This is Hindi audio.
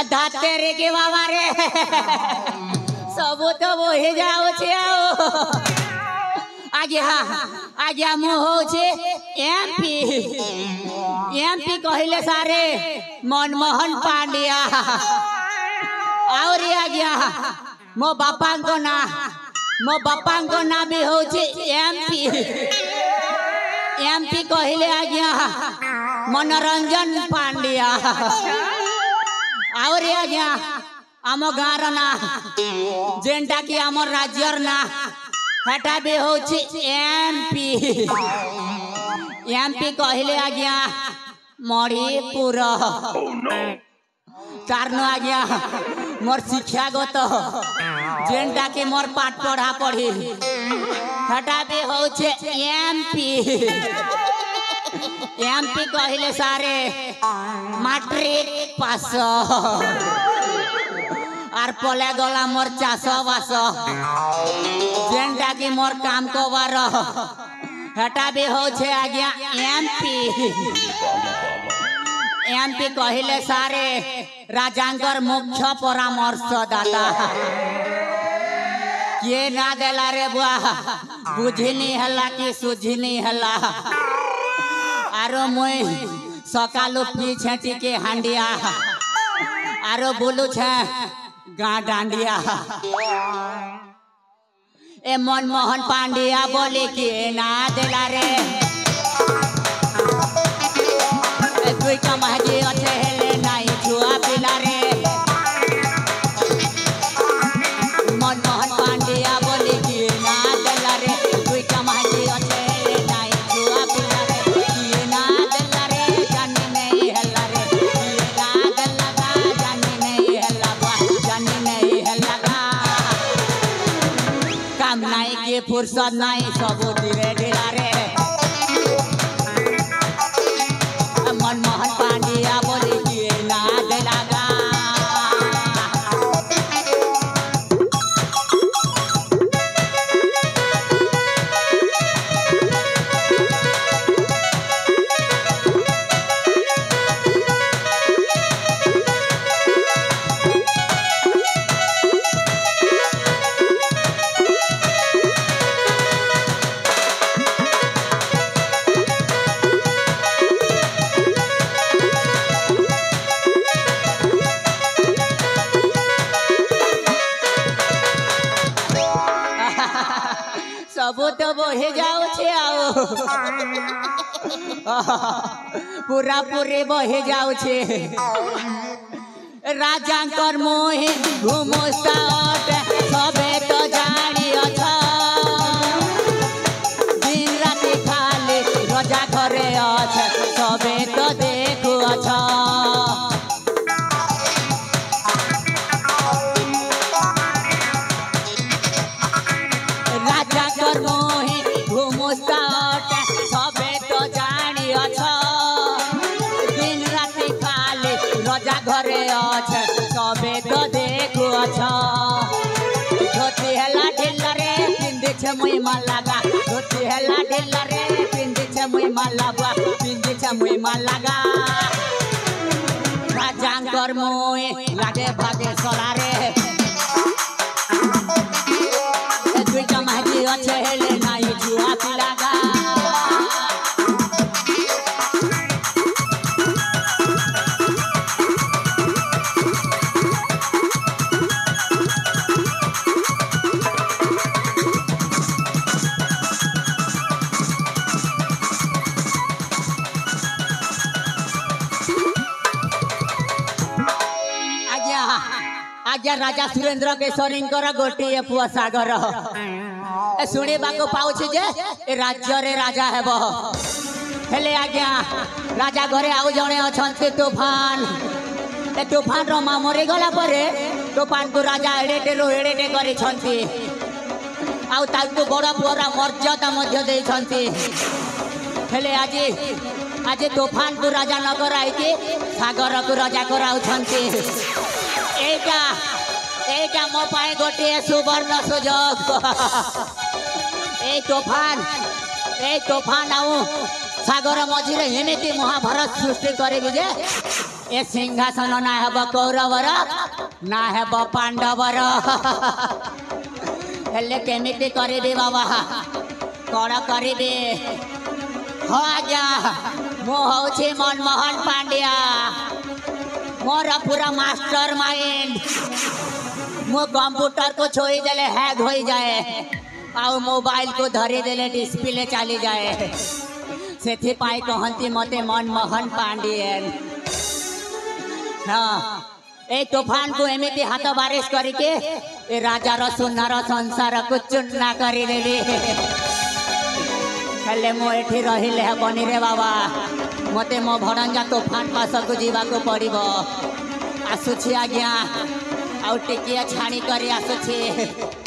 धातेरे के बाबा रे सब तो बोहे जाओ छे आओ आज्ञा मु होछे एमपी कहले सारे मनमोहन पांड्या और आज्ञा मो बापा को ना भी होछे एमपी कहले आज्ञा मनोरंजन पांड्या और आज्ञा आम गाँव ना जेनटा कि आम राज्यर ना हेटा भी होछे एमपी कहले आज्ञा मणिपुर कारण आज्ञा मोर शिक्षागत जेनटा कि मोर पाठ पढ़ा पढ़ी हेटा भी होछे एमपी कहले सारे मैट्रिक पास और पले गला मोर चाष बास जेनटा कि मोर काम कबार हेटा भी होछे आज्ञा एमपी कहले सारे राजांकर मुख्य परामर्शदाता किए ना देला रे बुआ बुझिनी हला कि सुझिनी हला आरो मुई सकालू पी छेटी के हांडिया आरो बोलू छे गा डांडिया ए मनमोहन पांड्या बोले कि ना देला रे तुई कमाजी अच्छे हेले नाई छुआ पिला रे मनमोहन पांड्या बोले कि ना देला रे तुई कमाजी अच्छे हेले नाई छुआ पिला रे कि ना देला रे जानी नहीं हल्ला रे कि ना देला गा जानी नहीं हल्ला बा जानी नहीं हल्ला गा काम नहीं के फुर्सत नहीं सब धीरे धीरे रे मनमोहन पांड्या बोले कि ना देला गा सबो तो बोहे जाओ छे आओ पूरा पूरे बोहे जाओ छे राजांकर मोहे घुमोस्ताट सबे तो जानी अच्छा दिन राति खाली रजा घरे अच्छा सबे तो देखो अच्छा सबे तो जानी अच्छा दिन राति खाली रजा घरे अच्छा सबे तो देखो अच्छा धोती हेला ढिल्ला रे पिंदी छे मुई मालागा धोती हेला ढिल्ला रे पिंदी छे मुई मालागा पिंदी छे मुई मालागा राजांकर मुई लागे भागे सोला रे तुई कमाजी अच्छे हेले नाई जुआ पिलागा आज्ञा राजा सुरेंद्र केशरी गोटे पुआ सागर शुणी बाको पाउछि जे ए राज्य रे राजा हेबो हेले आज्ञा राजा घरे आउ जणे अछन्ते तूफान ए तूफान रो मा मरि गला परे तूफान को राजा एडेटे करि छन्ती आउ ताकू बड़ पुरा मर्यादा मध्य देई छन्ती हेले आज तूफान को राजा न कराई सागर को राजा कराउ छन्ती एटा मो पाए गोटे सुवर्ण सुजोग ए तूफान आउ सागर मझी एमती महाभारत सृष्टि करी जे ए सिंहासन ना हेब कौरवर ना हेब पांडवर हेले केमिति करिबे बाबा कौन करिबे हाँ आज्ञा मु हूँ मनमोहन पांड्या मोर पूरा मास्टर माइंड मु कंप्यूटर को छोई देले हैक हो जाए आउ मोबाइल को धरी देले डिस्प्ले चली जाए से कहती मते मनमोहन पांड्यन हाँ ए तूफान को एमती हाथ बारिश करके ए राजार सुनार संसार को चूना करदेवी हेले मु एठी रहिले हेबनी रे बाबा मते मो भणंजा तूफान पास को जीवा को पड़िबो आसुछि आज्ञा आउ टिकिया छाणी करी आसुछि